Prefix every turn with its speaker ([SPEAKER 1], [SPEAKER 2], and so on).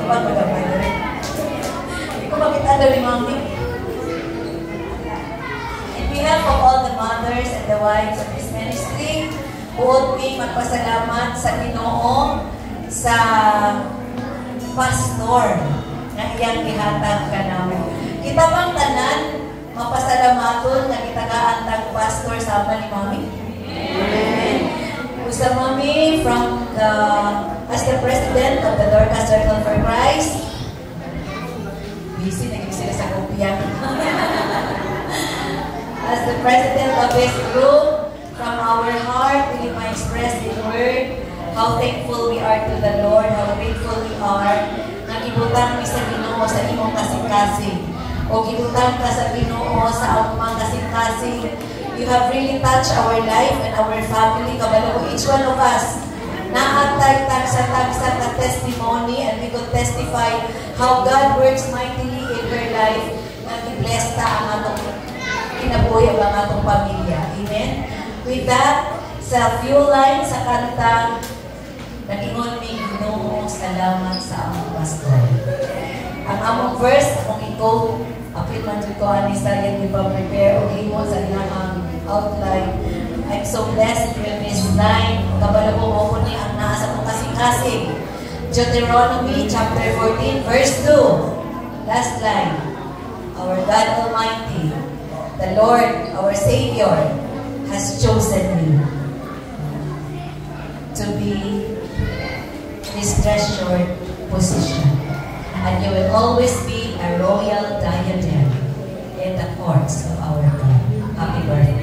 [SPEAKER 1] Kapag magabay na rin. Hindi ko makita na rin, Mami. In behalf of all the mothers and the wives of this ministry, buod mi magpasalamat sa Ginoo sa pastor na iyang gihatag ka namin. Kita bang tanan, mapasalamaton na kitagaan ng pastor sa ni Mami? Amen. Gusto Mami as the president of the Dorcas Circle for Christ, busy, naging sila sa kopya. As the president of this group, from our heart, we might express in word how thankful we are to the Lord, how grateful we are. Nagibutang mi sa Ginoo sa imong kasing-kasing. O gibutang ka sa Ginoo sa among kasing-kasing. You have really touched our life and our family. Kabalo ko each one of us. Naatay tagsa-tagsa ka testimony, and we could testify how God works mightily in her life. Nag-bless ta ang atong kinabuhi ang atong pamilya. Amen? With that, sa few lines sa kanta, nag-ingon mi Ginoo, salamat sa among pastor. Ang among verse, among i-quote, apil man dito ko, Anissa, yan di pa prepare, o imo sa ilang outline. I'm so blessed with this line. Kabalo mo ko ni ang nasa mong kasing-kasing. Deuteronomy chapter 14, verse 2. Last line. Our God Almighty, the Lord, our Savior, has chosen you to be His treasured position. And you will always be a royal diadem in the courts of our God. Happy birthday.